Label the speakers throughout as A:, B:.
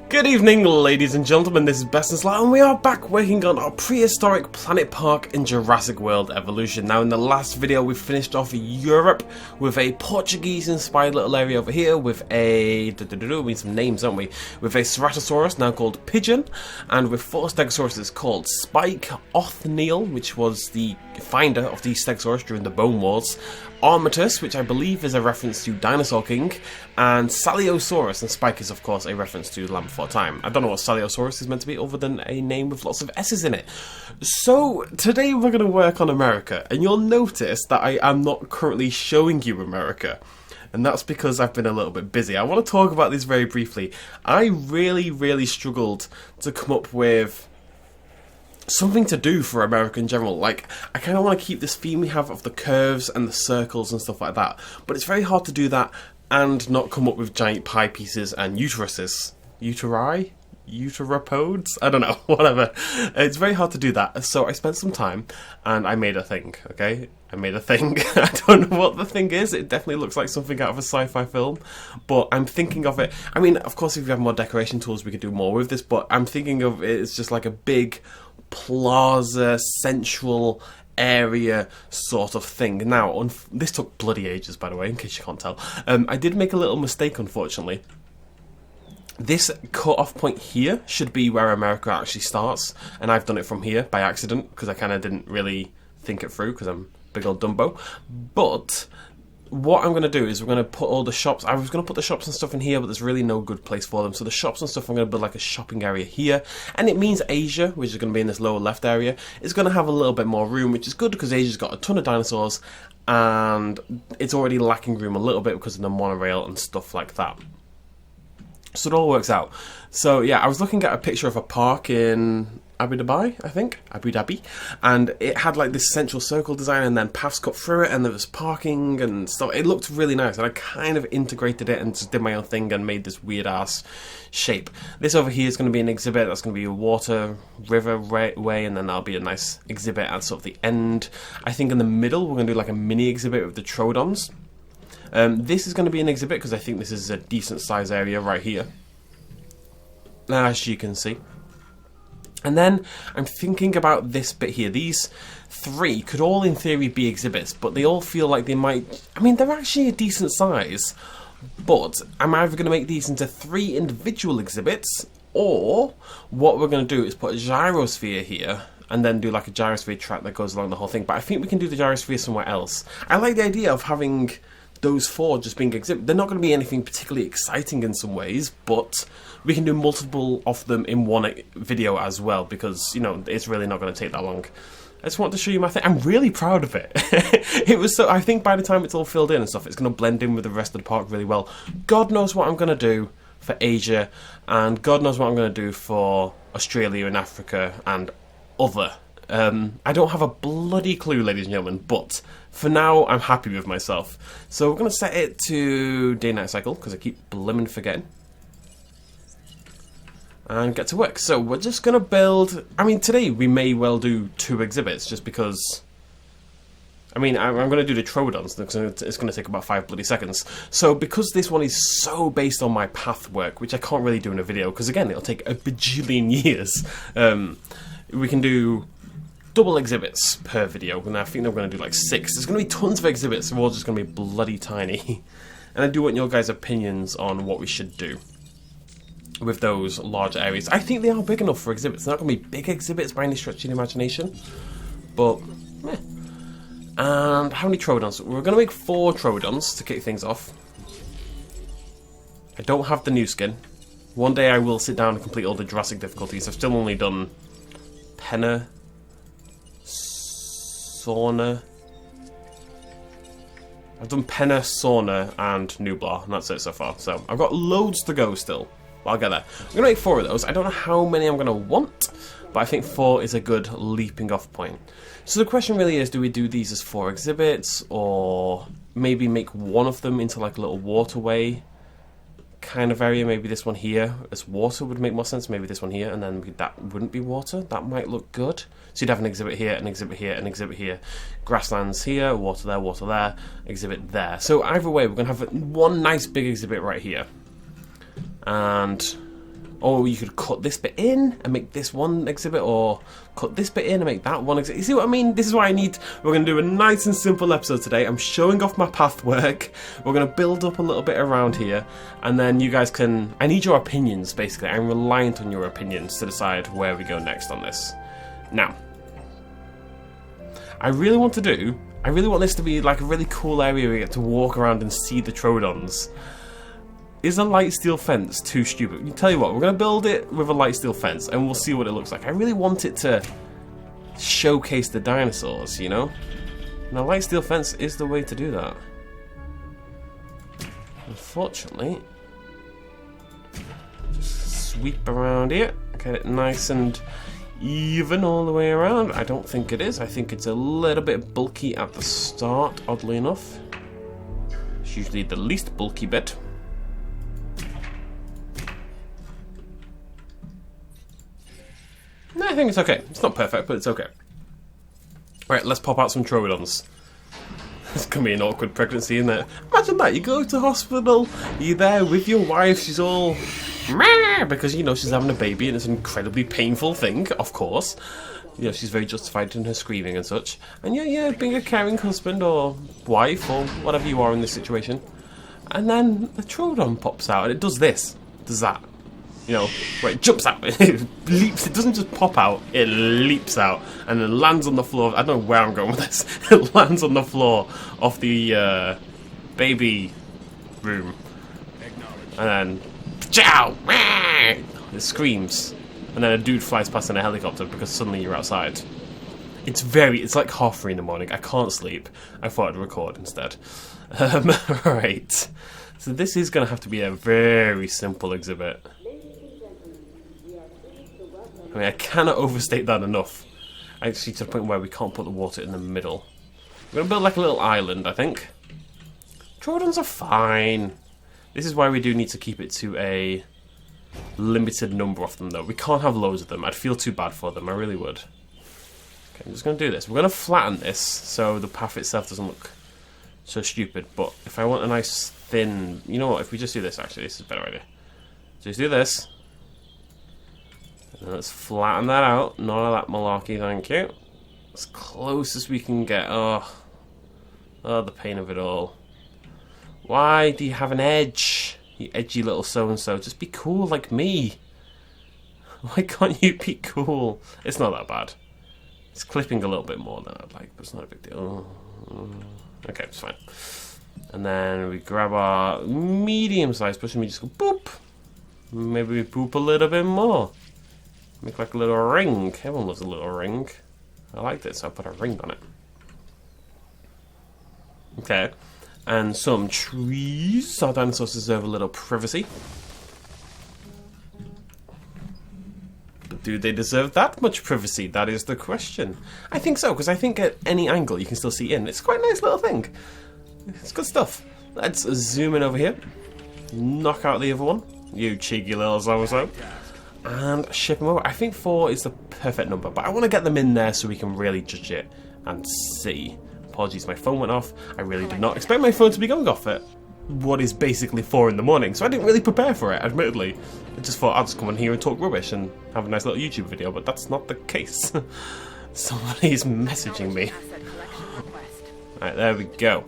A: Good evening, ladies and gentlemen, this is BestInSlot, and we are back working on our Prehistoric Planet Park in Jurassic World Evolution. Now, in the last video, we finished off Europe with a Portuguese-inspired little area over here with a... we need some names, don't we? With a Ceratosaurus, now called Pigeon, and with 4 Stegosauruses called Spike, Othniel, which was the finder of the Stegosaurus during the Bone Wars, Armatus, which I believe is a reference to Dinosaur King, and Saliosaurus, and Spike is of course a reference to Land Before Time. I don't know what Saliosaurus is meant to be other than a name with lots of S's in it. So today we're going to work on America, and you'll notice that I am not currently showing you America. And that's because I've been a little bit busy. I want to talk about this very briefly. I really struggled to come up with something to do for America in general. Like, I kind of want to keep this theme we have of the curves and the circles and stuff like that, but it's very hard to do that and not come up with giant pie pieces and uteruses. Uteri? Uteropods? I don't know, whatever. It's very hard to do that, so I spent some time and I made a thing, okay? I made a thing. I don't know what the thing is. It definitely looks like something out of a sci-fi film, but I'm thinking of it. I mean, of course, if we have more decoration tools, we could do more with this, but I'm thinking of it as just like a big plaza, central area sort of thing. Now, this took bloody ages, by the way, in case you can't tell. I did make a little mistake, unfortunately. This cut-off point here should be where America actually starts, and I've done it from here by accident, because I kind of didn't really think it through, because I'm a big old Dumbo. But what I'm going to do is we're going to put all the shops. I was going to put the shops and stuff in here, but there's really no good place for them. So the shops and stuff, I'm going to build like a shopping area here. And it means Asia, which is going to be in this lower left area, is going to have a little bit more room, which is good because Asia's got a ton of dinosaurs. And it's already lacking room a little bit because of the monorail and stuff like that. So it all works out. So yeah, I was looking at a picture of a park in Abu Dhabi, I think, Abu Dhabi, and it had like this central circle design and then paths cut through it and there was parking and stuff. It looked really nice and I kind of integrated it and just did my own thing and made this weird ass shape. This over here is going to be an exhibit. That's going to be a water river way, and then that'll be a nice exhibit at sort of the end. I think in the middle we're going to do like a mini exhibit with the Troodons. This is going to be an exhibit because I think this is a decent size area right here, as you can see. And then I'm thinking about this bit here. These 3 could all in theory be exhibits, but they all feel like they might... I mean, they're actually a decent size, but I'm either going to make these into 3 individual exhibits, or what we're going to do is put a gyrosphere here and then do like a gyrosphere track that goes along the whole thing. But I think we can do the gyrosphere somewhere else. I like the idea of having those 4 just being exhibit. They're not going to be anything particularly exciting in some ways, but we can do multiple of them in one video as well, because, you know, it's really not going to take that long. I just want to show you my thing. I'm really proud of it. It was so... I think by the time it's all filled in and stuff, it's going to blend in with the rest of the park really well. God knows what I'm going to do for Asia, and God knows what I'm going to do for Australia and Africa and other. I don't have a bloody clue, ladies and gentlemen, but for now I'm happy with myself. So we're going to set it to day-night cycle, because I keep blimmin' forgetting. And get to work. So we're just going to build... I mean, today we may well do 2 exhibits, just because... I mean, I'm going to do the Troodons, because it's going to take about 5 bloody seconds. So because this one is so based on my path work, which I can't really do in a video, because again, it'll take a bajillion years, we can do double exhibits per video, and I think we're going to do like 6. There's going to be tons of exhibits, they're all just going to be bloody tiny. And I do want your guys' opinions on what we should do with those large areas. I think they are big enough for exhibits. They're not going to be big exhibits by any stretch of the imagination, but meh. And how many Troodons? We're going to make 4 Troodons to kick things off. I don't have the new skin. One day I will sit down and complete all the Jurassic difficulties. I've still only done Penna, Sauna. I've done Penna, Sauna, and Nublar, and that's it so far. So I've got loads to go still. But I'll get there. I'm going to make 4 of those. I don't know how many I'm going to want, but I think 4 is a good leaping off point. So the question really is, do we do these as 4 exhibits, or maybe make one of them into like a little waterway kind of area? Maybe this one here as water would make more sense. Maybe this one here, and then that wouldn't be water. That might look good. So you'd have an exhibit here, an exhibit here, an exhibit here. Grasslands here, water there, exhibit there. So either way, we're going to have one nice big exhibit right here. And Or you could cut this bit in and make this one exhibit, or cut this bit in and make that one exhibit. You see what I mean? This is why we're going to do a nice and simple episode today. I'm showing off my path work. We're going to build up a little bit around here, and then you guys can... I need your opinions, basically. I'm reliant on your opinions to decide where we go next on this. Now, I really want this to be like a really cool area where we get to walk around and see the Troodons. Is a light steel fence too stupid? You tell you what, we're going to build it with a light steel fence and we'll see what it looks like. I really want it to showcase the dinosaurs, you know? And a light steel fence is the way to do that. Unfortunately, just sweep around here, get it nice and even all the way around. I don't think it is. I think it's a little bit bulky at the start, oddly enough. It's usually the least bulky bit. I think it's okay. It's not perfect, but it's okay. Right, let's pop out some Troodons. It's going to be an awkward pregnancy, isn't it? Imagine that. You go to hospital, you're there with your wife, she's all... because, you know, she's having a baby and it's an incredibly painful thing, of course. You know, she's very justified in her screaming and such. And yeah, being a caring husband or wife or whatever you are in this situation. And then the Troodon pops out and it does this, does that. You know, where it jumps out, it leaps, it doesn't just pop out, it leaps out and then lands on the floor. I don't know where I'm going with this. It lands on the floor of the baby room. And then, chow! It screams. And then a dude flies past in a helicopter because suddenly you're outside. It's like 3:30 in the morning. I can't sleep. I thought I'd record instead. Right. So this is going to have to be a very simple exhibit. I mean, I cannot overstate that enough. Actually, to the point where we can't put the water in the middle. We're going to build like a little island, I think. Troodons are fine. This is why we do need to keep it to a limited number of them, though. We can't have loads of them. I'd feel too bad for them. I really would. Okay, I'm just going to do this. We're going to flatten this so the path itself doesn't look so stupid. But if I want a nice thin... You know what? If we just do this, actually, this is a better idea. Just do this. And let's flatten that out. None of that malarkey, thank you. As close as we can get. Oh, the pain of it all. Why do you have an edge? You edgy little so-and-so. Just be cool like me. Why can't you be cool? It's not that bad. It's clipping a little bit more than I'd like, but it's not a big deal. Okay, it's fine. And then we grab our medium-sized brush and we just go boop. Maybe we boop a little bit more. Make like a little ring. Everyone loves a little ring. I like this, so I put a ring on it. Okay. And some trees. Our dinosaurs deserve a little privacy. But do they deserve that much privacy? That is the question. I think so, because I think at any angle you can still see in. It's quite a nice little thing. It's good stuff. Let's zoom in over here. Knock out the other one. You cheeky little so-and-so. And ship them over. I think 4 is the perfect number, but I want to get them in there so we can really judge it and see. Apologies, my phone went off. I really did not expect my phone to be going off at what is basically 4 in the morning, so I didn't really prepare for it, admittedly. I just thought I'd just come on here and talk rubbish and have a nice little YouTube video, but that's not the case. Somebody's messaging me. Alright, there we go.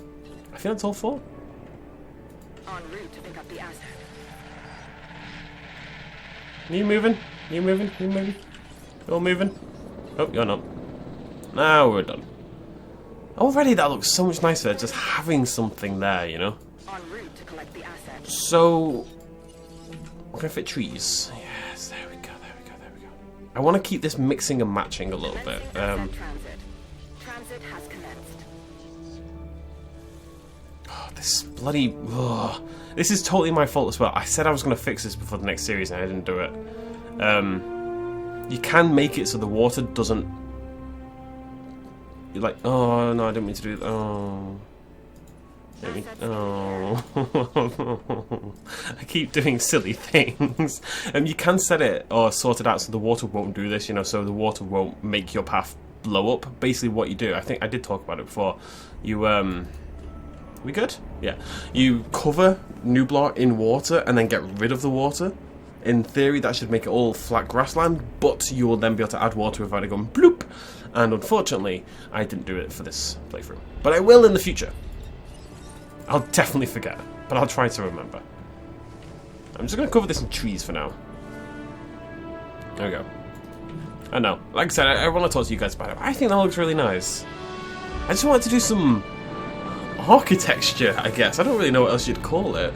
A: I think that's all 4. En route to pick up the asset. Are you moving? Are you moving? Are you moving? You're moving? Oh, you're not. Now we're done. Already that looks so much nicer, just having something there, you know? En route to collect the asset. So, we're gonna fit trees. Yes, there we go, there we go, there we go. I want to keep this mixing and matching a little bit. Transit has commenced. Oh, this bloody... Ugh. This is totally my fault as well. I said I was going to fix this before the next series and I didn't do it. You can make it so the water doesn't... You're like, oh no, I didn't mean to do that. Oh. I keep doing silly things. You can set it or sort it out so the water won't do this, you know, so the water won't make your path blow up. Basically what you do, I think I did talk about it before, you we good? Yeah. You cover Nublar in water and then get rid of the water In theory, that should make it all flat grassland, but you will then be able to add water without it going bloop. And unfortunately, I didn't do it for this playthrough. But I will in the future. I'll definitely forget, but I'll try to remember. I'm just going to cover this in trees for now. There we go. I know. Like I said, I want to talk to you guys about it. I think that looks really nice. I just wanted to do some architecture, I guess. I don't really know what else you'd call it.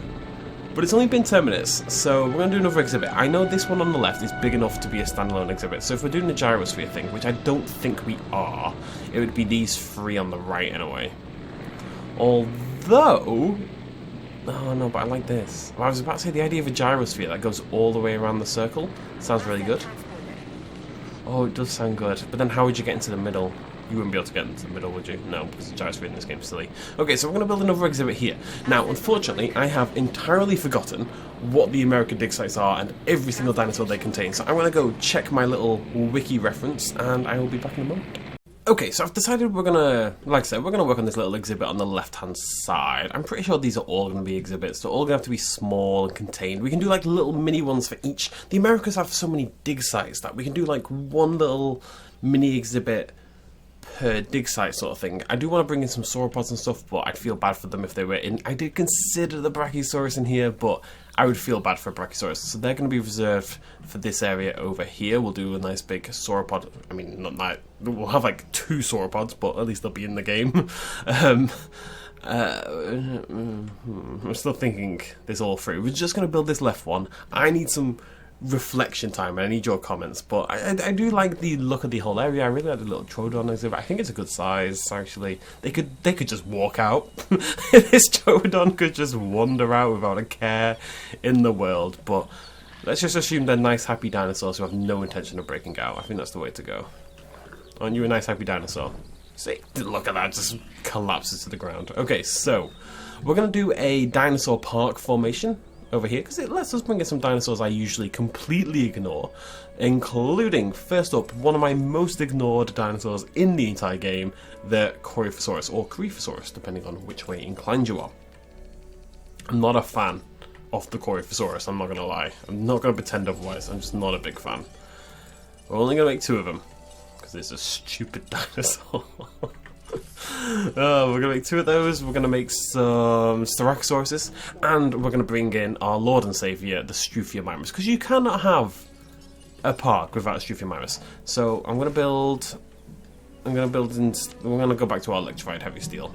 A: But it's only been 10 minutes, so we're going to do another exhibit. I know this one on the left is big enough to be a standalone exhibit, so if we're doing the gyrosphere thing, which I don't think we are, it would be these three on the right in a way. Although... Oh no, but I like this. Well, I was about to say the idea of a gyrosphere that goes all the way around the circle. Sounds really good. Oh, it does sound good. But then how would you get into the middle? You wouldn't be able to get into the middle, would you? No, because the gyrosphere in this game is silly. Okay, so we're going to build another exhibit here. Now, unfortunately, I have entirely forgotten what the American dig sites are and every single dinosaur they contain. So I'm going to go check my little wiki reference, and I will be back in a moment. Okay, so I've decided we're going to, like I said, we're going to work on this little exhibit on the left-hand side. I'm pretty sure these are all going to be exhibits. They're all going to have to be small and contained. We can do like little mini ones for each. The Americas have so many dig sites that we can do like one little mini exhibit per dig site sort of thing. I do want to bring in some sauropods and stuff, but I'd feel bad for them if they were in. I did consider the Brachiosaurus in here, but I would feel bad for a Brachiosaurus. So they're going to be reserved for this area over here. We'll do a nice big sauropod. I mean, not that. We'll have like 2 sauropods, but at least they'll be in the game. I'm still thinking this all through. We're just going to build this left one. I need some reflection time, and I need your comments, but I do like the look of the whole area. I really like the little Troodon exhibit. I think it's a good size, actually. They could just walk out. This Troodon could just wander out without a care in the world, but let's just assume they're nice, happy dinosaurs who have no intention of breaking out. I think that's the way to go. Aren't you a nice, happy dinosaur? See, look at that, just collapses to the ground. Okay, so we're going to do a dinosaur park formation over here, because it lets us bring in some dinosaurs I usually completely ignore, including, first up, one of my most ignored dinosaurs in the entire game, the Corythosaurus, or Corythosaurus, depending on which way inclined you are. I'm not a fan of the Corythosaurus, I'm not going to lie. I'm not going to pretend otherwise, I'm just not a big fan. We're only going to make 2 of them, because it's a stupid dinosaur. We're going to make 2 of those, we're going to make some Styracosaurus, and we're going to bring in our Lord and Saviour, the Struthiomimus, because you cannot have a park without a Struthiomimus. So I'm going to build, we're going to go back to our electrified heavy steel.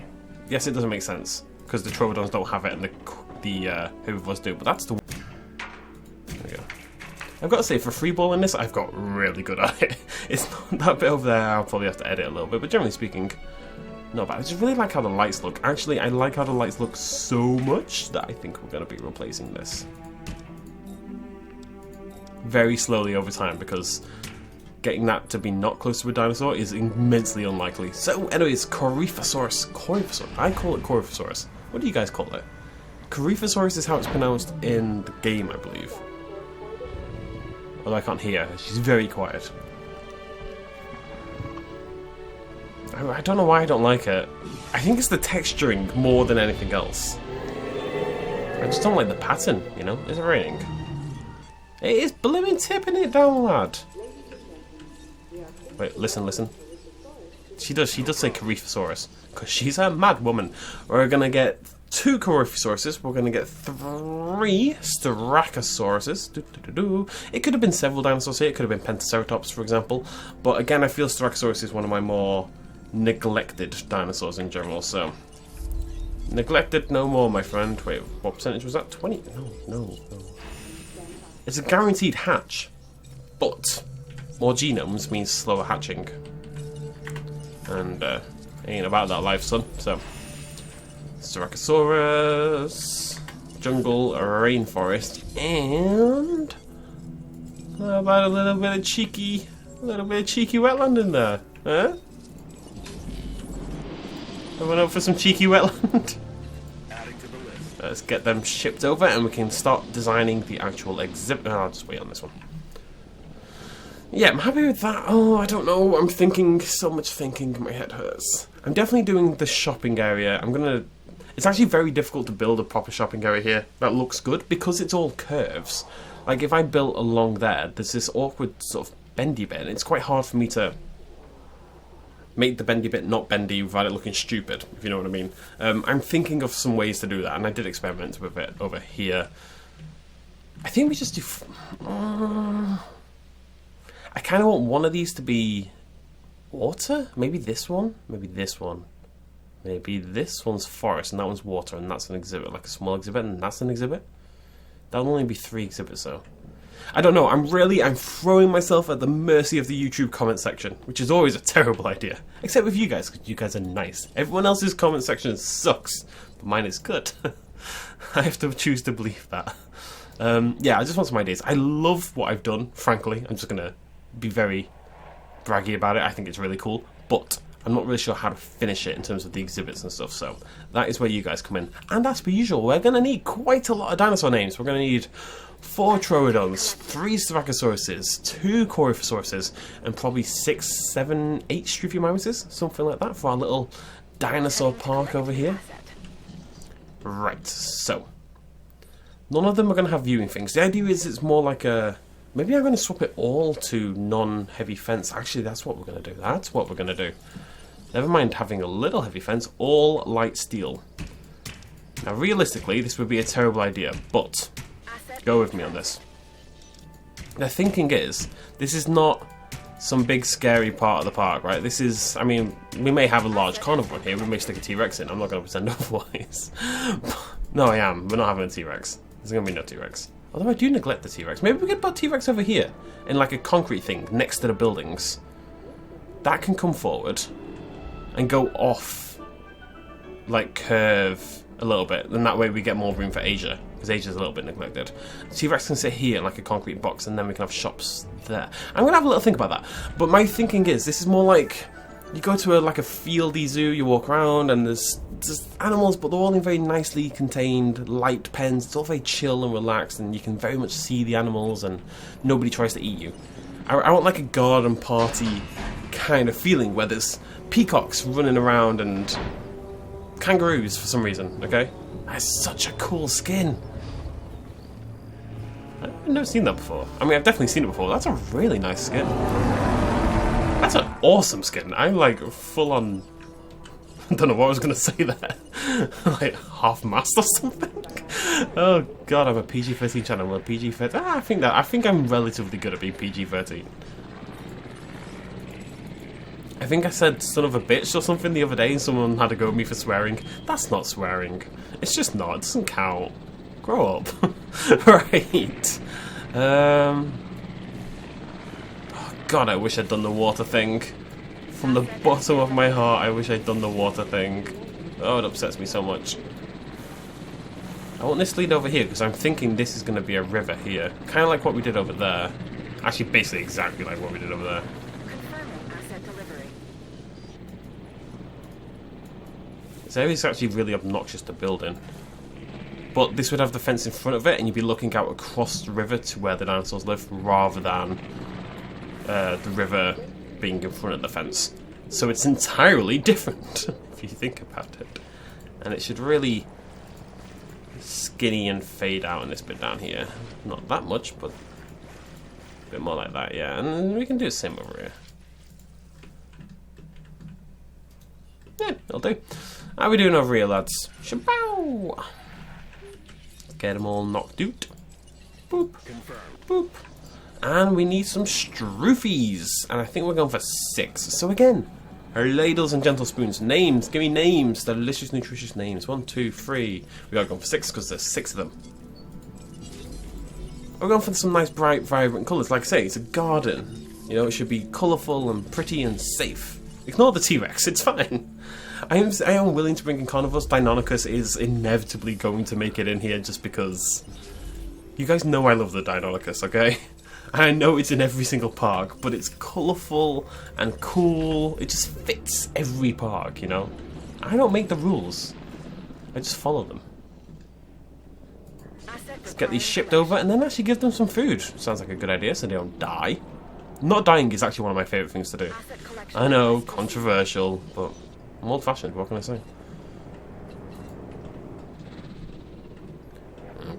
A: Yes, it doesn't make sense, because the Troodons don't have it and the herbivores do, but that's the... There we go. I've got to say, for freeballing this, I've got really good at it. It's not that bit over there, I'll probably have to edit a little bit, but generally speaking, not bad. I just really like how the lights look. Actually, I like how the lights look so much that I think we're going to be replacing this very slowly over time, because getting that to be not close to a dinosaur is immensely unlikely. So, anyways, Corythosaurus. I call it Corythosaurus. What do you guys call it? Corythosaurus is how it's pronounced in the game, I believe. Although I can't hear. She's very quiet. I don't know why I don't like it. I think it's the texturing more than anything else. I just don't like the pattern, you know? Is it raining? It is blooming tipping it down, lad. Wait, listen. She does say Corythosaurus, because she's a mad woman. We're gonna get 2 Corythosauruses. We're gonna get 3 Styracosaurus. It could have been several dinosaurs here. It could have been Pentaceratops, for example. But again, I feel Styracosaurus is one of my more neglected dinosaurs in general, so neglected no more, my friend. Wait, what percentage was that? 20? No. It's a guaranteed hatch, but more genomes means slower hatching, and ain't about that life, son. So Styracosaurus, jungle, rainforest, and how about a little bit of cheeky wetland in there, huh? I went out for some cheeky wetland. Let's get them shipped over and we can start designing the actual exhibit. I'll just wait on this one. Yeah, I'm happy with that. Oh, I don't know. I'm thinking, so much thinking, my head hurts. I'm definitely doing the shopping area. It's actually very difficult to build a proper shopping area here that looks good because it's all curves. Like, if I built along there, there's this awkward sort of bendy bit, and it's quite hard for me to make the bendy bit not bendy without it looking stupid, if you know what I mean. I'm thinking of some ways to do that, and I did experiment with it over here. I think we just do... I kind of want one of these to be water? Maybe this one? Maybe this one. Maybe this one's forest, and that one's water, and that's an exhibit, like a small exhibit, and that's an exhibit? That'll only be 3 exhibits, though. I don't know, I'm throwing myself at the mercy of the YouTube comment section, which is always a terrible idea. Except with you guys, because you guys are nice. Everyone else's comment section sucks, but mine is good. I have to choose to believe that. Yeah, I just want some ideas. I love what I've done, frankly. I'm just going to be very braggy about it. I think it's really cool, but I'm not really sure how to finish it in terms of the exhibits and stuff, so that is where you guys come in. And as per usual, we're going to need quite a lot of dinosaur names. We're going to need 4 Troodons, 3 Styracosaurus, 2 Corythosauruses, and probably 6, 7, 8 Struthiomimuses, something like that, for our little dinosaur park over here. Right, so none of them are going to have viewing things. The idea is it's more like a... Maybe I'm going to swap it all to non-heavy fence. Actually, that's what we're going to do. That's what we're going to do. Never mind having a little heavy fence, all light steel. Now, realistically, this would be a terrible idea, but go with me on this. The thinking is, this is not some big scary part of the park, right? This is, I mean, we may have a large carnivore here. We may stick a T-Rex in. I'm not going to pretend otherwise. No, I am. We're not having a T-Rex. There's going to be no T-Rex. Although I do neglect the T-Rex. Maybe we could put T-Rex over here in like a concrete thing next to the buildings. That can come forward and go off, like curve a little bit. And that way we get more room for Asia, because Asia's a little bit neglected. T-Rex can sit here in like a concrete box, and then we can have shops there. I'm going to have a little think about that. But my thinking is, this is more like... You go to like a fieldy zoo, you walk around, and there's animals, but they're all in very nicely contained, light pens. It's all very chill and relaxed, and you can very much see the animals, and nobody tries to eat you. I want like a garden party kind of feeling, where there's peacocks running around and kangaroos for some reason, okay? That's such a cool skin. I've never seen that before. I mean, I've definitely seen it before. That's a really nice skin. That's an awesome skin. I'm like full on... I don't know what I was going to say there. Like half mast or something. Oh god, I'm a PG-13 channel. Well, PG-13. I think I'm relatively good at being PG-13. I think I said son of a bitch or something the other day, and someone had to go at me for swearing. That's not swearing. It's just not. It doesn't count. Grow up. Right. God, I wish I'd done the water thing. From the bottom of my heart, I wish I'd done the water thing. Oh, it upsets me so much. I want this to lead over here, because I'm thinking this is going to be a river here. Kind of like what we did over there. Actually, basically exactly like what we did over there. This area is actually really obnoxious to build in. But this would have the fence in front of it, and you'd be looking out across the river to where the dinosaurs live, rather than... the river being in front of the fence. So it's entirely different, if you think about it. And it should really skinny and fade out in this bit down here. Not that much, but a bit more like that, yeah. And we can do the same over here. Yeah, it'll do. How are we doing over here, lads? Shabow! Get them all knocked out. Boop. Boop. And we need some stroofies. And I think we're going for 6. So again, our ladles and gentle spoons. Names. Give me names. Delicious, nutritious names. 1, 2, 3. We are going for 6 because there's 6 of them. We're going for some nice, bright, vibrant colours. Like I say, it's a garden. You know, it should be colourful and pretty and safe. Ignore the T-Rex. It's fine. I am willing to bring in carnivores. Deinonychus is inevitably going to make it in here just because... You guys know I love the Deinonychus, okay? I know it's in every single park, but it's colourful and cool. It just fits every park, you know? I don't make the rules. I just follow them. Let's get these shipped over and then actually give them some food. Sounds like a good idea so they don't die. Not dying is actually one of my favourite things to do. I know, controversial, but I'm old-fashioned, what can I say?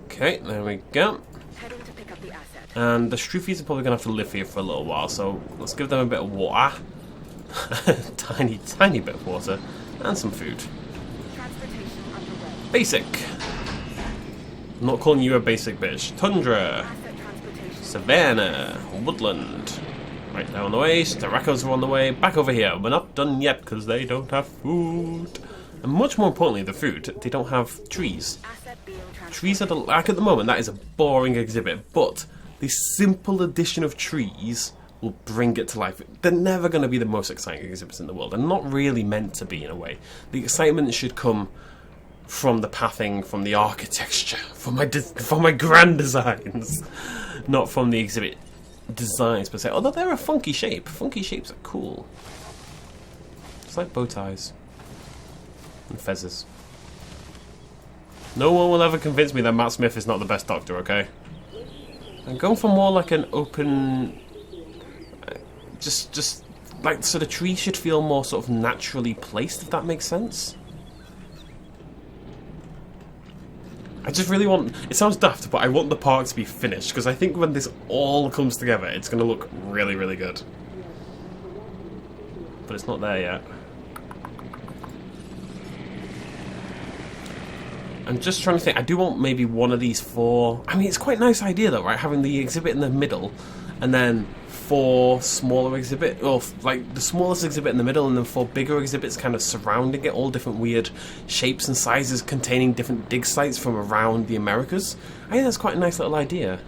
A: Okay, there we go.
B: Heading to pick up the asset.
A: And the Struffies are probably going to have to live here for a little while, so let's give them a bit of water. tiny bit of water. And some food. Basic. I'm not calling you a basic bitch. Tundra. Savannah. Woodland. Right down the way. Styracosaurus are on the way. Back over here. We're not done yet because they don't have food. And much more importantly, the food. They don't have trees. Trees are like at the moment, that is a boring exhibit, but the simple addition of trees will bring it to life. They're never going to be the most exciting exhibits in the world. They're not really meant to be in a way. The excitement should come from the pathing, from the architecture, from my grand designs, not from the exhibit designs per se. Although they're a funky shape. Funky shapes are cool. It's like bow ties and feathers. No one will ever convince me that Matt Smith is not the best Doctor, okay? I'm going for more like an open... Just like, so the tree should feel more sort of naturally placed, if that makes sense. I just really want... It sounds daft, but I want the park to be finished, because I think when this all comes together, it's going to look really, really good. But it's not there yet. I'm just trying to think. I do want maybe one of these four... I mean, it's quite a nice idea, though, right? Having the exhibit in the middle, and then 4 smaller exhibit, or like the smallest exhibit in the middle, and then 4 bigger exhibits kind of surrounding it, all different weird shapes and sizes, containing different dig sites from around the Americas. I think that's quite a nice little idea.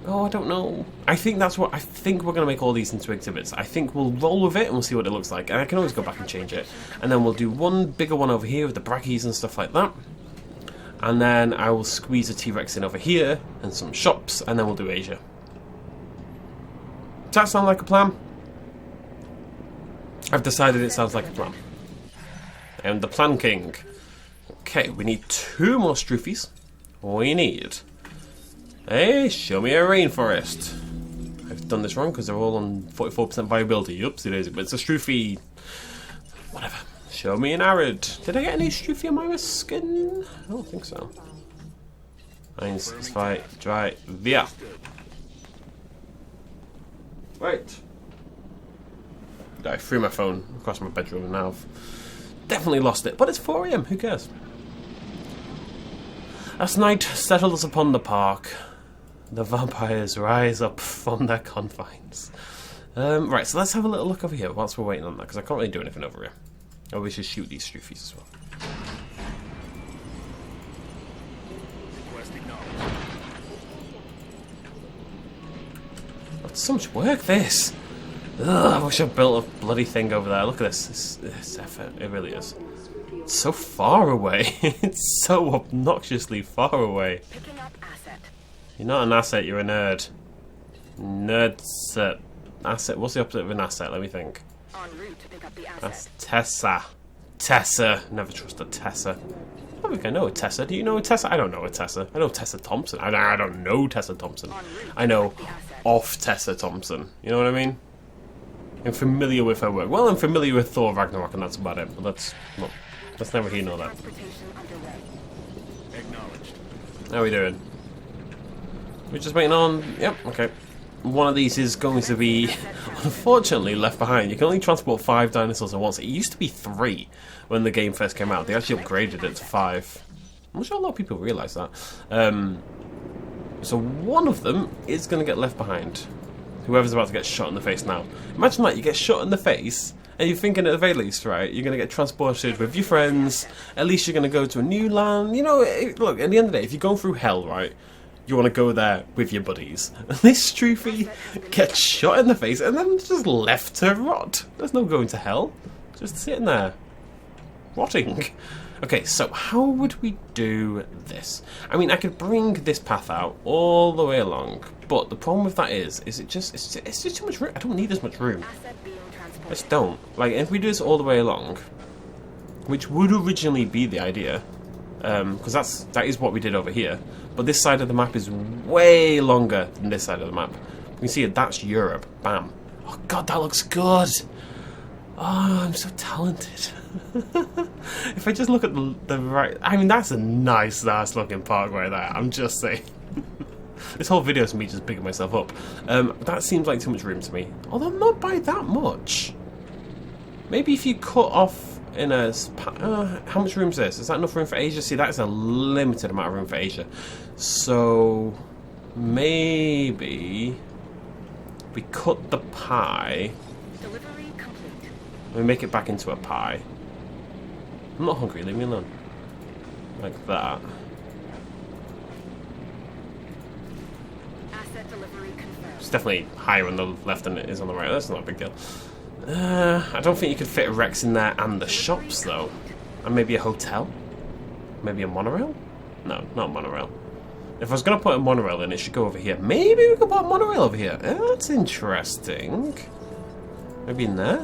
A: Oh, I don't know. I think that's what... I think we're going to make all these into exhibits. I think we'll roll with it and we'll see what it looks like. And I can always go back and change it. And then we'll do one bigger one over here with the Brachies and stuff like that. And then I will squeeze a T-Rex in over here and some shops. And then we'll do Asia. Does that sound like a plan? I've decided it sounds like a plan. I'm the Plan King. Okay, we need 2 more Struffies. We need... Hey, show me a rainforest. I've done this wrong because they're all on 44% viability. Oops, it is, but it's a Struffy. Whatever. Show me an arid. Did I get any Struffy on my skin? I don't think so. 1, 2, 3, wir. Right. I threw my phone across my bedroom and now I've definitely lost it. But it's 4 AM, who cares? As night settles upon the park, the vampires rise up from their confines. Right, so let's have a little look over here whilst we're waiting on that, because I can't really do anything over here. Oh, we should shoot these Struffies as well. That's so much work, this! Ugh, I wish I built a bloody thing over there. Look at this. This effort. It really is. It's so far away. It's so obnoxiously far away. You're not an asset, you're a nerd. Nerdset. Asset. What's the opposite of an asset? Let me think.
B: En route to pick up the asset.
A: That's Tessa. Tessa. Never trust a Tessa. I don't think I know a Tessa. Do you know a Tessa? I don't know a Tessa. I know Tessa Thompson. I don't know Tessa Thompson. I know of Tessa Thompson. You know what I mean? I'm familiar with her work. Well, I'm familiar with Thor Ragnarok, and that's about it. But let's never hear nor that. How are we doing? We're just waiting on... Yep, okay. One of these is going to be, unfortunately, left behind. You can only transport 5 dinosaurs at once. It used to be 3 when the game first came out. They actually upgraded it to 5. I'm not sure a lot of people realise that. So one of them is going to get left behind. Whoever's about to get shot in the face now. Imagine that, you get shot in the face, and you're thinking at the very least, right, you're going to get transported with your friends, at least you're going to go to a new land. You know, look, at the end of the day, if you're going through hell, right, you want to go there with your buddies. And this Struffy gets shot in the face and then just left to rot. There's no going to hell. Just sitting there. Rotting. Okay, so how would we do this? I mean, I could bring this path out all the way along, but the problem with that is it's just too much room. I don't need as much room. I just don't. Like, if we do this all the way along, which would originally be the idea, because that is what we did over here, but this side of the map is way longer than this side of the map. You can see it, that's Europe. Bam. Oh god, that looks good! Oh, I'm so talented. If I just look at the right... I mean, that's a nice looking park right there, I'm just saying. This whole video is me just bigging myself up. That seems like too much room to me. Although not by that much. Maybe if you cut off in a... how much room is this? Is that enough room for Asia? See, that's a limited amount of room for Asia. So... maybe... we cut the pie.
B: Delivery complete.
A: We make it back into a pie. I'm not hungry, leave me alone. Like that.
B: Asset delivery confirmed.
A: It's definitely higher on the left than it is on the right. That's not a big deal. I don't think you could fit a Rex in there and the shops, though. And maybe a hotel? Maybe a monorail? No, not a monorail. If I was going to put a monorail in, it should go over here. Maybe we could put a monorail over here. That's interesting. Maybe in there?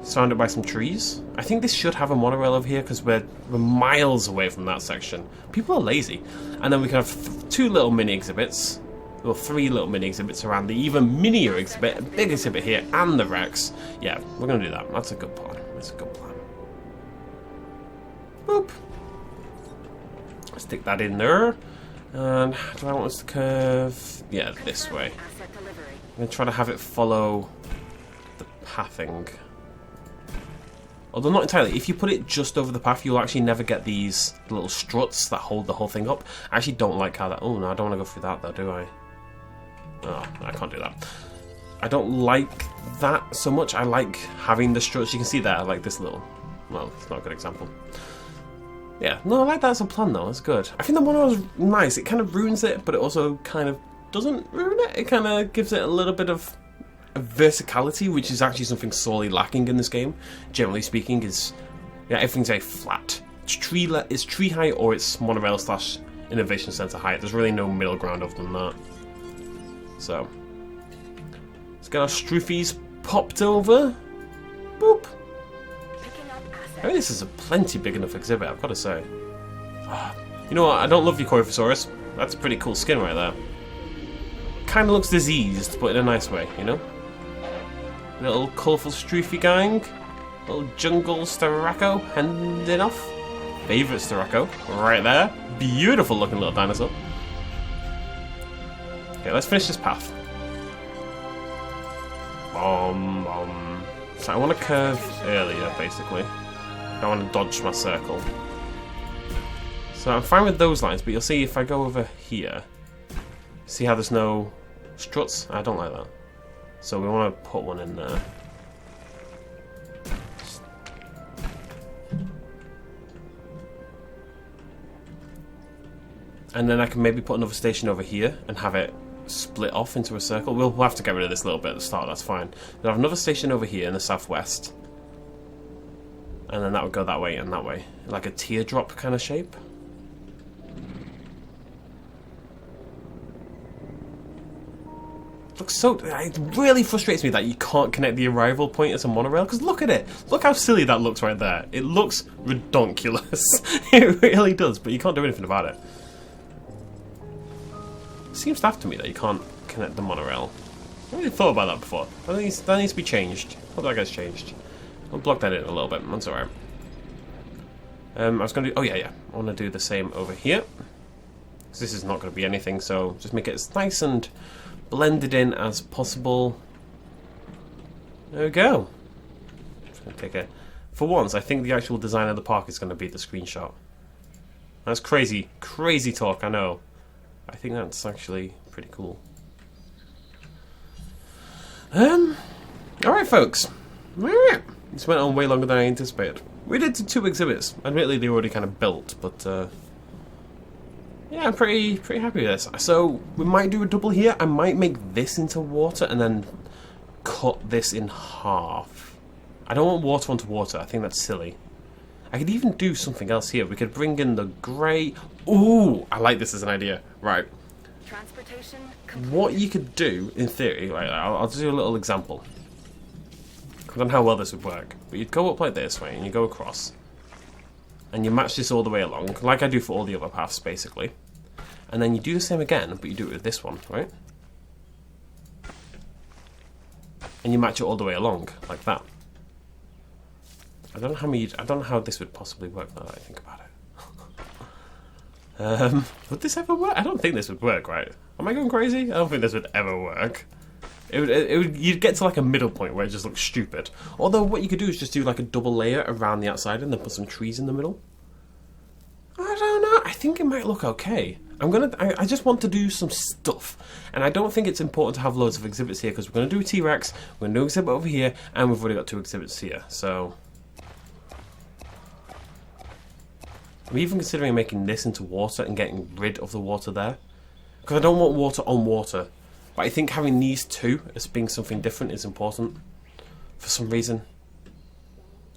A: Surrounded by some trees. I think this should have a monorail over here because we're miles away from that section. People are lazy. And then we can have two little mini exhibits. Or three little mini exhibits around the even minier exhibit, a big exhibit here, and the Rex. Yeah, we're going to do that. That's a good plan. That's a good plan. Boop. Stick that in there. And do I want us to curve? Yeah, this way.
B: Asset delivery.
A: I'm going to try to have it follow the pathing. Although not entirely. If you put it just over the path, you'll actually never get these little struts that hold the whole thing up. I actually don't like how that... oh, no, I don't want to go through that, though, do I? Oh, I can't do that. I don't like that so much. I like having the struts. You can see there, like this little... well, it's not a good example. Yeah, no, I like that as a plan, though. It's good. I think the monorail is nice. It kind of ruins it, but it also kind of doesn't ruin it. It kind of gives it a little bit of verticality, which is actually something sorely lacking in this game. Generally speaking, is yeah, everything's very flat. It's tree height or it's monorail / innovation center height. There's really no middle ground other than that. So let's get our stroofies popped over. Boop. I mean, this is a plenty big enough exhibit, I've got to say. You know what? I don't love your Corythosaurus. That's a pretty cool skin right there. Kind of looks diseased, but in a nice way, you know? Little colourful stroofy gang. Little jungle Styraco handing off. Favourite Styraco, right there. Beautiful looking little dinosaur. Okay, let's finish this path. So I want to curve earlier, basically. I want to dodge my circle. So I'm fine with those lines, but you'll see if I go over here, see how there's no struts? I don't like that. So we want to put one in there. And then I can maybe put another station over here and have it split off into a circle. We'll have to get rid of this little bit at the start, that's fine. We'll have another station over here in the southwest. And then that would go that way and that way. Like a teardrop kind of shape. Looks so... it really frustrates me that you can't connect the arrival point as a monorail. Because look at it. Look how silly that looks right there. It looks redonkulous. It really does, but you can't do anything about it. It seems daft to me that you can't connect the monorail. I really thought about that before. That needs to be changed. Hope that gets changed. I'll block that in a little bit. That's alright. I was going to do... oh, yeah. I want to do the same over here. Because this is not going to be anything, so just make it as nice and blended in as possible. There we go. Just going to take a... for once, I think the actual design of the park is going to be the screenshot. That's crazy. Crazy talk, I know. I think that's actually pretty cool. Alright, folks. This went on way longer than I anticipated. We did 2 exhibits. Admittedly, they were already kind of built, but yeah, I'm pretty happy with this. So we might do a double here. I might make this into water and then cut this in half. I don't want water onto water. I think that's silly. I could even do something else here. We could bring in the grey. Ooh, I like this as an idea. Right.
B: Transportation
A: What you could do, in theory, like, I'll do a little example. I don't know how well this would work, but you'd go up like this way, and you go across, and you match this all the way along, like I do for all the other paths, basically. And then you do the same again, but you do it with this one, right? And you match it all the way along, like that. I don't know how this would possibly work now that I think about it. Would this ever work? I don't think this would work, right? Am I going crazy? I don't think this would ever work. You'd get to like a middle point where it just looks stupid. Although what you could do is just do like a double layer around the outside and then put some trees in the middle. I don't know. I think it might look okay. I just want to do some stuff, and I don't think it's important to have loads of exhibits here because we're going to do a T-Rex, we're going to do an exhibit over here, and we've already got 2 exhibits here. So I'm even considering making this into water and getting rid of the water there, because I don't want water on water. But I think having these 2 as being something different is important for some reason.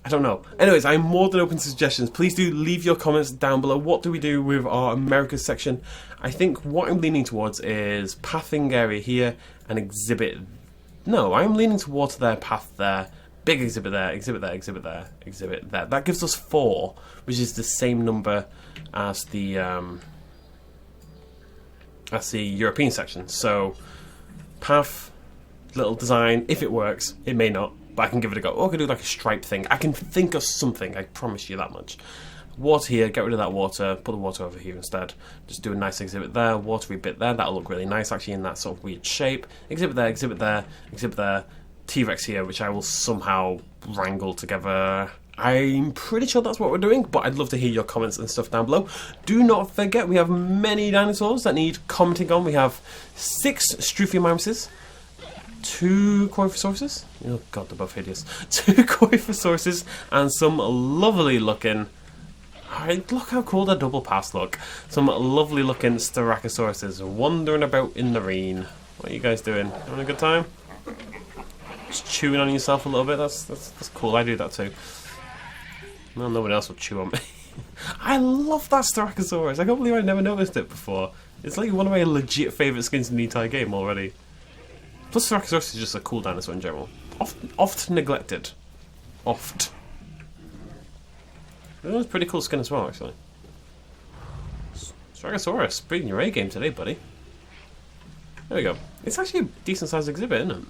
A: I don't know. Anyways, I'm more than open to suggestions. Please do leave your comments down below. What do we do with our Americas section? I think what I'm leaning towards is pathing area here and exhibit. No, I'm leaning towards there, path there, big exhibit there, exhibit there, exhibit there, exhibit there. That gives us 4, which is the same number as the European section. So path, little design. If it works, it may not. But I can give it a go. Or I can do like a stripe thing. I can think of something, I promise you that much. Water here, get rid of that water, put the water over here instead. Just do a nice exhibit there, watery bit there. That'll look really nice actually in that sort of weird shape. Exhibit there, exhibit there, exhibit there. T-Rex here, which I will somehow wrangle together. I'm pretty sure that's what we're doing, but I'd love to hear your comments and stuff down below. Do not forget, we have many dinosaurs that need commenting on. We have 6 Struthiomimuses, 2 Corythosauruses. Oh god, they're both hideous. 2 Corythosauruses and some lovely looking. Look how cool the double pass look. Some lovely looking Styracosaurus wandering about in the rain. What are you guys doing? Having a good time? Just chewing on yourself a little bit. That's cool. I do that too. Well, no one else will chew on me. I love that Styracosaurus. I can't believe I never noticed it before. It's like one of my legit favourite skins in the entire game already. Plus, Styracosaurus is just a cool dinosaur in general. Oft neglected. Oft. It was a pretty cool skin as well, actually. Styracosaurus, bringing your A game today, buddy. There we go. It's actually a decent sized exhibit, isn't it?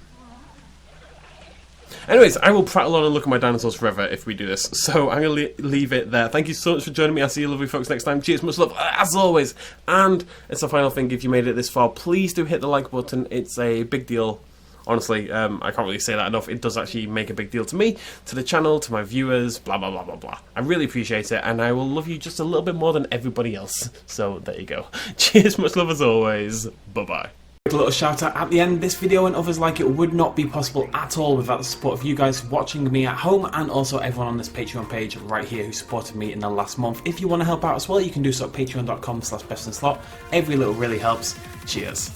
A: Anyways, I will prattle on and look at my dinosaurs forever if we do this, so I'm going to leave it there. Thank you so much for joining me. I'll see you lovely folks next time. Cheers, much love, as always. And it's the final thing, if you made it this far, please do hit the like button. It's a big deal. Honestly, I can't really say that enough. It does actually make a big deal to me, to the channel, to my viewers, blah, blah, blah, blah, blah. I really appreciate it, and I will love you just a little bit more than everybody else. So, there you go. Cheers, much love as always. Bye-bye. A little shout out at the end. This video and others like it would not be possible at all without the support of you guys watching me at home, and also everyone on this Patreon page right here who supported me in the last month. If you want to help out as well, you can do so at patreon.com/bestinslot. Every little really helps. Cheers.